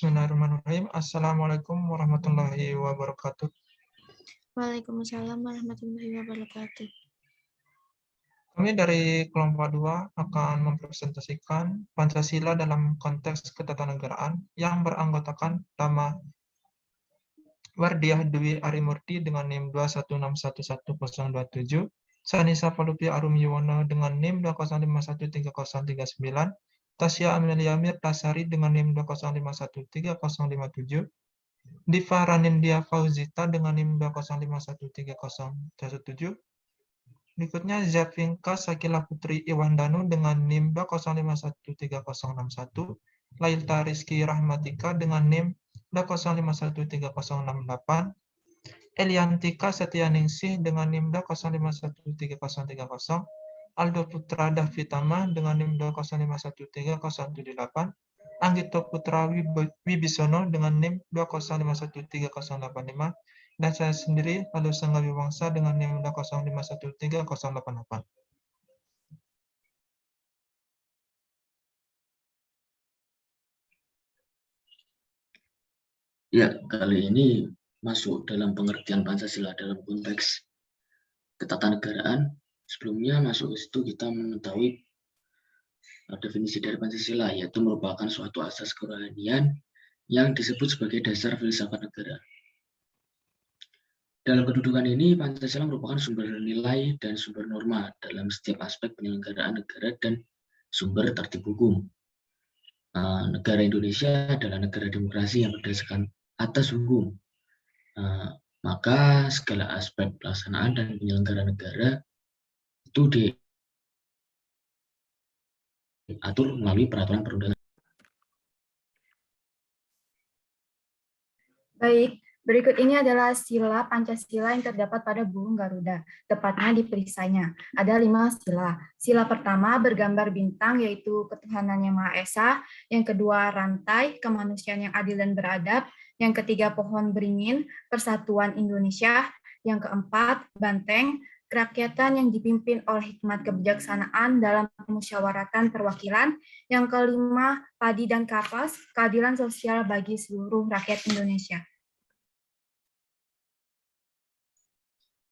Bismillahirrahmanirrahim. Assalamualaikum warahmatullahi wabarakatuh. Waalaikumsalam warahmatullahi wabarakatuh. Kami dari kelompok 2 akan mempresentasikan Pancasila dalam konteks ketatanegaraan yang beranggotakan Tama Wardiah Dwi Arimurti dengan NIM 216111027, Sanisa Palupi Arum Yuwono dengan NIM 2051339, Tasya Amelia Mirtasari dengan NIM 2051357, Diva Ranindya Fauzita dengan NIM 2051307. Berikutnya Zafinka Sakila Putri Iwandanu dengan NIM 2051361, Lailta Rizky Rahmatika dengan NIM 2051368, Eliantika Setianingsih dengan NIM 2051330, Aldo Putra Davitama dengan NIM 2051378, Anggito Putra Wibisono dengan NIM 2051385, dan saya sendiri, Aldo Sanggawi Wangsa dengan NIM 2051388. Ya, kali ini masuk dalam pengertian Pancasila dalam konteks ketatanegaraan. Sebelumnya masuk ke situ kita mengetahui definisi dari Pancasila, yaitu merupakan suatu asas kerohanian yang disebut sebagai dasar filsafat negara. Dalam kedudukan ini, Pancasila merupakan sumber nilai dan sumber norma dalam setiap aspek penyelenggaraan negara dan sumber tertib hukum. Negara Indonesia adalah negara demokrasi yang berdasarkan atas hukum. Maka segala aspek pelaksanaan dan penyelenggaraan negara itu diatur melalui peraturan perundangan. Baik, berikut ini adalah sila Pancasila yang terdapat pada burung Garuda, tepatnya di perisainya. Ada 5 sila. Sila pertama bergambar bintang, yaitu ketuhanan yang Maha Esa. Yang kedua, rantai, kemanusiaan yang adil dan beradab. Yang ketiga, pohon beringin, persatuan Indonesia. Yang keempat, banteng, kerakyatan yang dipimpin oleh hikmat kebijaksanaan dalam pemusyawaratan perwakilan. Yang kelima, padi dan kapas, keadilan sosial bagi seluruh rakyat Indonesia.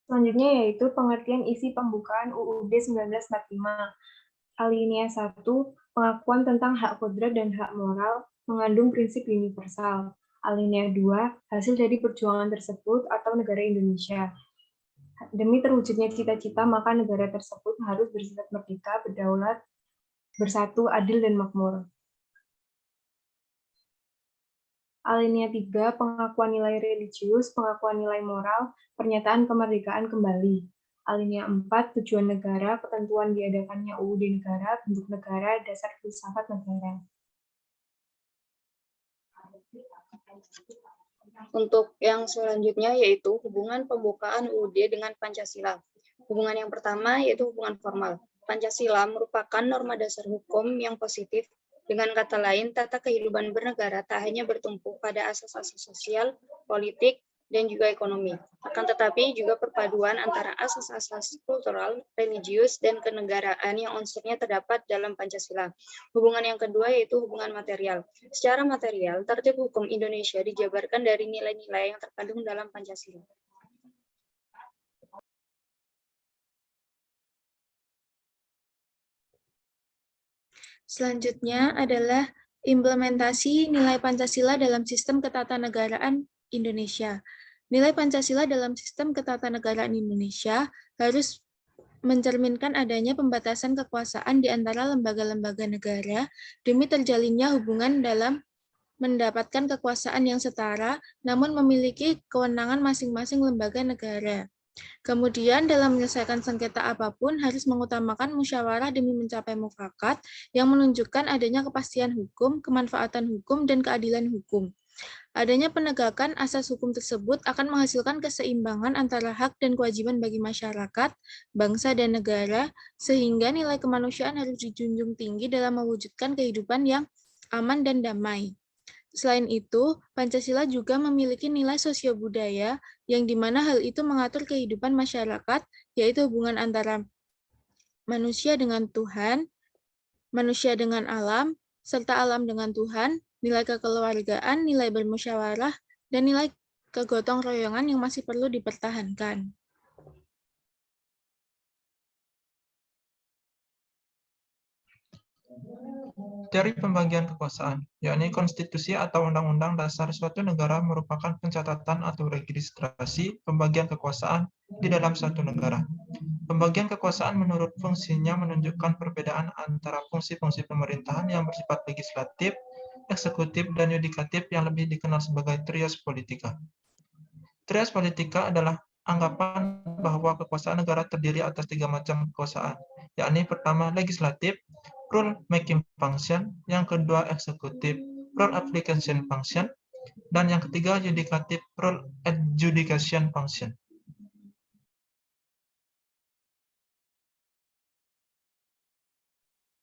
Selanjutnya yaitu pengertian isi pembukaan UUD 1945. Alinea 1, pengakuan tentang hak kodrat dan hak moral mengandung prinsip universal. Alinea 2, hasil dari perjuangan tersebut atau negara Indonesia. Demi terwujudnya cita-cita, maka negara tersebut harus bersifat merdeka, berdaulat, bersatu, adil, dan makmur. Alinea 3, pengakuan nilai religius, pengakuan nilai moral, pernyataan kemerdekaan kembali. Alinea 4, tujuan negara, ketentuan diadakannya UUD negara, bentuk negara, dasar filsafat negara. Untuk yang selanjutnya yaitu hubungan pembukaan UUD dengan Pancasila. Hubungan yang pertama yaitu hubungan formal. Pancasila merupakan norma dasar hukum yang positif. Dengan kata lain, tata kehidupan bernegara tak hanya bertumpu pada asas-asas sosial, politik, dan juga ekonomi. Akan tetapi juga perpaduan antara asas-asas kultural, religius, dan kenegaraan yang unsurnya terdapat dalam Pancasila. Hubungan yang kedua yaitu hubungan material. Secara material, tertib hukum Indonesia dijabarkan dari nilai-nilai yang terkandung dalam Pancasila. Selanjutnya adalah implementasi nilai Pancasila dalam sistem ketatanegaraan Indonesia. Nilai Pancasila dalam sistem ketatanegaraan Indonesia harus mencerminkan adanya pembatasan kekuasaan di antara lembaga-lembaga negara demi terjalinnya hubungan dalam mendapatkan kekuasaan yang setara, namun memiliki kewenangan masing-masing lembaga negara. Kemudian dalam menyelesaikan sengketa apapun harus mengutamakan musyawarah demi mencapai mufakat yang menunjukkan adanya kepastian hukum, kemanfaatan hukum, dan keadilan hukum. Adanya penegakan asas hukum tersebut akan menghasilkan keseimbangan antara hak dan kewajiban bagi masyarakat, bangsa, dan negara, sehingga nilai kemanusiaan harus dijunjung tinggi dalam mewujudkan kehidupan yang aman dan damai. Selain itu, Pancasila juga memiliki nilai sosiobudaya yang di mana hal itu mengatur kehidupan masyarakat, yaitu hubungan antara manusia dengan Tuhan, manusia dengan alam, serta alam dengan Tuhan, nilai kekeluargaan, nilai bermusyawarah, dan nilai kegotong royongan yang masih perlu dipertahankan. Teori pembagian kekuasaan, yakni konstitusi atau undang-undang dasar suatu negara merupakan pencatatan atau registrasi pembagian kekuasaan di dalam suatu negara. Pembagian kekuasaan menurut fungsinya menunjukkan perbedaan antara fungsi-fungsi pemerintahan yang bersifat legislatif, eksekutif, dan yudikatif yang lebih dikenal sebagai trias politika. Trias politika adalah anggapan bahwa kekuasaan negara terdiri atas 3 macam kekuasaan, yakni pertama legislatif, rule making function, yang kedua eksekutif, rule application function, dan yang ketiga yudikatif, rule adjudication function.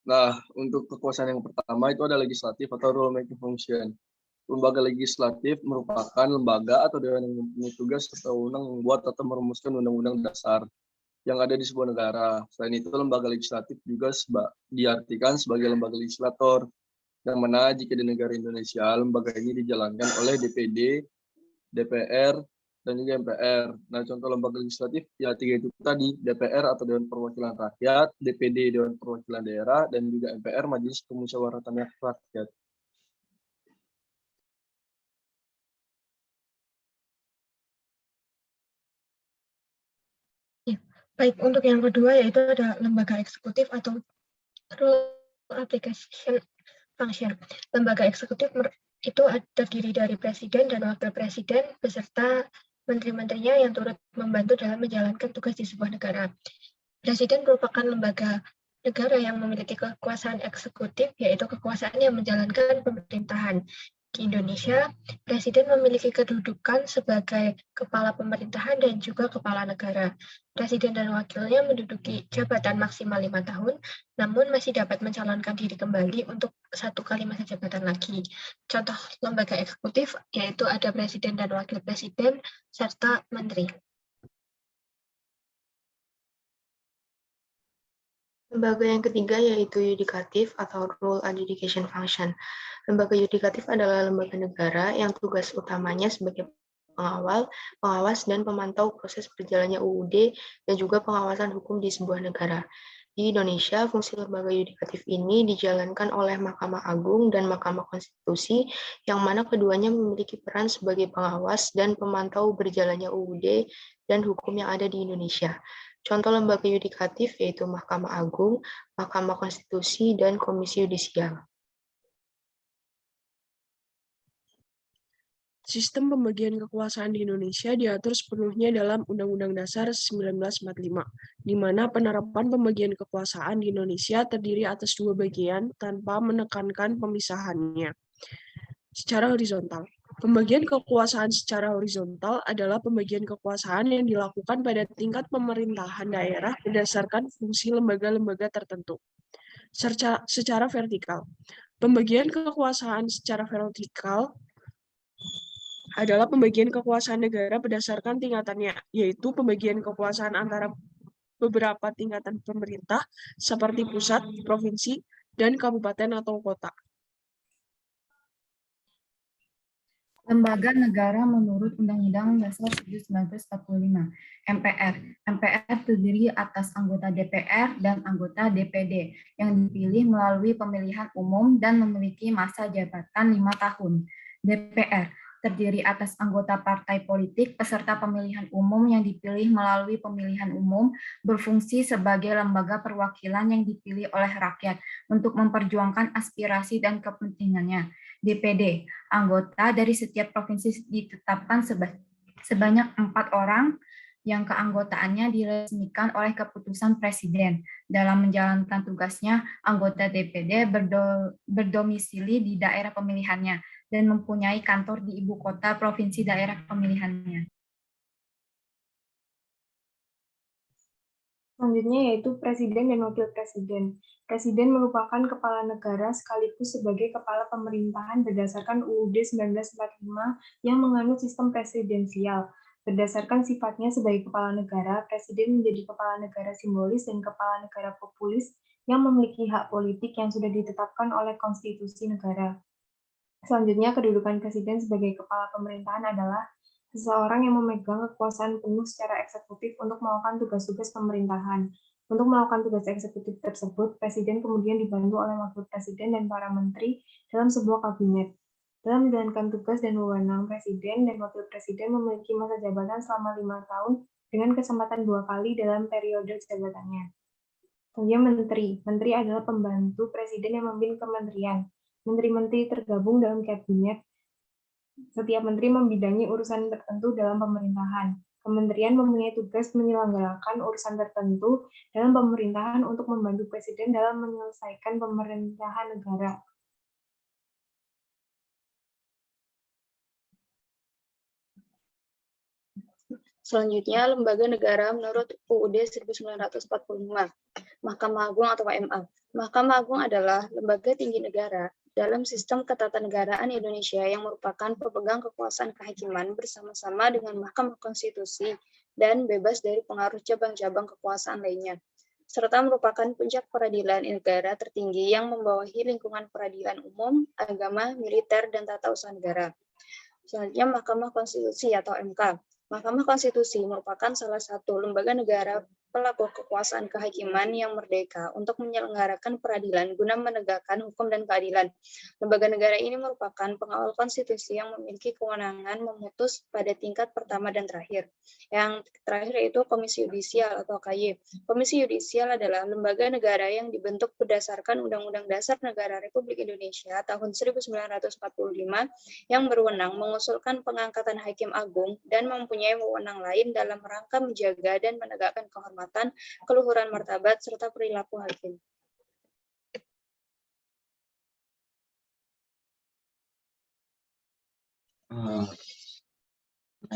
Nah, untuk kekuasaan yang pertama itu ada legislatif atau rule making function. Lembaga legislatif merupakan lembaga atau dewan yang mempunyai tugas serta wewenang membuat atau merumuskan undang-undang dasar yang ada di sebuah negara. Selain itu, lembaga legislatif juga diartikan sebagai lembaga legislator, yang mana jika di negara Indonesia, lembaga ini dijalankan oleh DPD, DPR, dan juga MPR. Nah, contoh lembaga legislatif, ya 3 itu tadi, DPR atau Dewan Perwakilan Rakyat, DPD Dewan Perwakilan Daerah, dan juga MPR Majelis Permusyawaratan Rakyat. Baik, untuk yang kedua yaitu ada lembaga eksekutif atau rule application function. Lembaga eksekutif itu terdiri dari presiden dan wakil presiden beserta menteri-menterinya yang turut membantu dalam menjalankan tugas di sebuah negara. Presiden merupakan lembaga negara yang memiliki kekuasaan eksekutif, yaitu kekuasaan yang menjalankan pemerintahan. Di Indonesia, presiden memiliki kedudukan sebagai kepala pemerintahan dan juga kepala negara. Presiden dan wakilnya menduduki jabatan maksimal 5 tahun, namun masih dapat mencalonkan diri kembali untuk 1 kali masa jabatan lagi. Contoh lembaga eksekutif yaitu ada presiden dan wakil presiden serta menteri. Lembaga yang ketiga yaitu yudikatif atau rule adjudication function. Lembaga yudikatif adalah lembaga negara yang tugas utamanya sebagai pengawal, pengawas, dan pemantau proses berjalannya UUD dan juga pengawasan hukum di sebuah negara. Di Indonesia, fungsi lembaga yudikatif ini dijalankan oleh Mahkamah Agung dan Mahkamah Konstitusi, yang mana keduanya memiliki peran sebagai pengawas dan pemantau berjalannya UUD dan hukum yang ada di Indonesia. Contoh lembaga yudikatif yaitu Mahkamah Agung, Mahkamah Konstitusi, dan Komisi Yudisial. Sistem pembagian kekuasaan di Indonesia diatur sepenuhnya dalam Undang-Undang Dasar 1945, di mana penerapan pembagian kekuasaan di Indonesia terdiri atas 2 bagian tanpa menekankan pemisahannya. Secara horizontal. Pembagian kekuasaan secara horizontal adalah pembagian kekuasaan yang dilakukan pada tingkat pemerintahan daerah berdasarkan fungsi lembaga-lembaga tertentu. Secara vertikal. Pembagian kekuasaan secara vertikal adalah pembagian kekuasaan negara berdasarkan tingkatannya, yaitu pembagian kekuasaan antara beberapa tingkatan pemerintah seperti pusat, provinsi, dan kabupaten atau kota. Lembaga negara menurut Undang-Undang Dasar 1945, MPR. MPR terdiri atas anggota DPR dan anggota DPD yang dipilih melalui pemilihan umum dan memiliki masa jabatan 5 tahun. DPR terdiri atas anggota partai politik peserta pemilihan umum yang dipilih melalui pemilihan umum, berfungsi sebagai lembaga perwakilan yang dipilih oleh rakyat untuk memperjuangkan aspirasi dan kepentingannya. DPD, anggota dari setiap provinsi ditetapkan sebanyak 4 orang yang keanggotaannya diresmikan oleh keputusan Presiden. Dalam menjalankan tugasnya, anggota DPD berdomisili di daerah pemilihannya dan mempunyai kantor di ibu kota provinsi daerah pemilihannya. Selanjutnya yaitu Presiden dan Wakil Presiden. Presiden merupakan kepala negara sekaligus sebagai kepala pemerintahan berdasarkan UUD 1945 yang menganut sistem presidensial. Berdasarkan sifatnya sebagai kepala negara, Presiden menjadi kepala negara simbolis dan kepala negara populis yang memiliki hak politik yang sudah ditetapkan oleh konstitusi negara. Selanjutnya, kedudukan presiden sebagai kepala pemerintahan adalah seseorang yang memegang kekuasaan penuh secara eksekutif untuk melakukan tugas-tugas pemerintahan. Untuk melakukan tugas eksekutif tersebut, presiden kemudian dibantu oleh wakil presiden dan para menteri dalam sebuah kabinet. Dalam menjalankan tugas dan wewenang, presiden dan wakil presiden memiliki masa jabatan selama 5 tahun dengan kesempatan 2 kali dalam periode jabatannya. Kemudian menteri. Menteri adalah pembantu presiden yang memimpin kementerian. Menteri-menteri tergabung dalam kabinet. Setiap menteri membidangi urusan tertentu dalam pemerintahan. Kementerian mempunyai tugas menyelenggarakan urusan tertentu dalam pemerintahan untuk membantu presiden dalam menyelesaikan pemerintahan negara. Selanjutnya, lembaga negara menurut UUD 1945, Mahkamah Agung atau MA. Mahkamah Agung adalah lembaga tinggi negara dalam sistem ketatanegaraan Indonesia yang merupakan pemegang kekuasaan kehakiman bersama-sama dengan Mahkamah Konstitusi dan bebas dari pengaruh cabang-cabang kekuasaan lainnya, serta merupakan puncak peradilan negara tertinggi yang membawahi lingkungan peradilan umum, agama, militer, dan tata usaha negara. Selanjutnya, Mahkamah Konstitusi atau MK. Mahkamah Konstitusi merupakan salah satu lembaga negara pelaku kekuasaan kehakiman yang merdeka untuk menyelenggarakan peradilan guna menegakkan hukum dan keadilan. Lembaga negara ini merupakan pengawal konstitusi yang memiliki kewenangan memutus pada tingkat pertama dan terakhir. Yang terakhir yaitu Komisi Yudisial atau KY. Komisi Yudisial adalah lembaga negara yang dibentuk berdasarkan Undang-Undang Dasar Negara Republik Indonesia tahun 1945 yang berwenang mengusulkan pengangkatan Hakim Agung dan mempunyai wewenang lain dalam rangka menjaga dan menegakkan kehormatan, keluhuran martabat, serta perilaku hakim.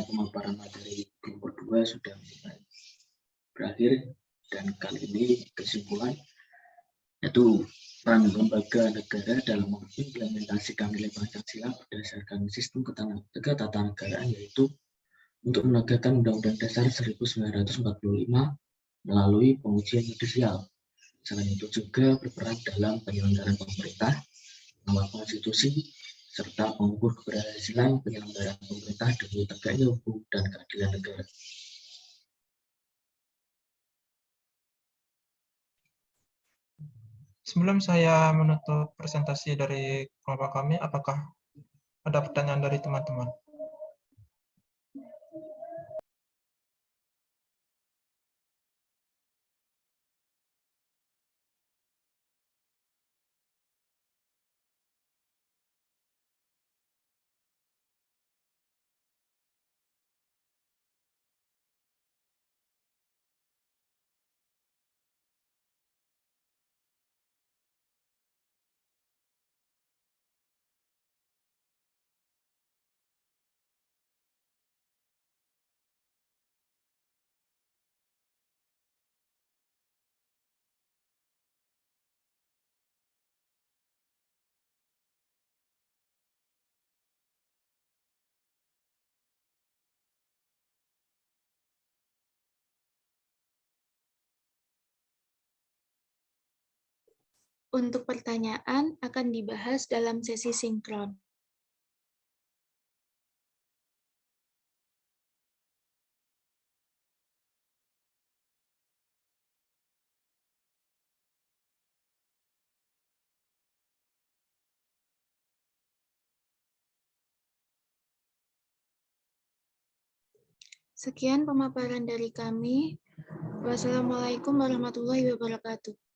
Pemaparan materi kelompok 2 sudah mulai berakhir, dan kali ini kesimpulan yaitu peran lembaga negara dalam mengimplementasikan nilai Pancasila berdasarkan sistem ketatanegaraan, yaitu untuk menegakkan Undang-Undang Dasar 1945 melalui pengujian yudisial. Selain itu juga berperan dalam penyelenggaraan pemerintah, mengawal konstitusi, serta mengukur keberhasilan penyelenggaraan pemerintah demi tegaknya hukum dan keadilan negara. Sebelum saya menutup presentasi dari kelompok kami, apakah ada pertanyaan dari teman-teman? Untuk pertanyaan akan dibahas dalam sesi sinkron. Sekian pemaparan dari kami. Wassalamualaikum warahmatullahi wabarakatuh.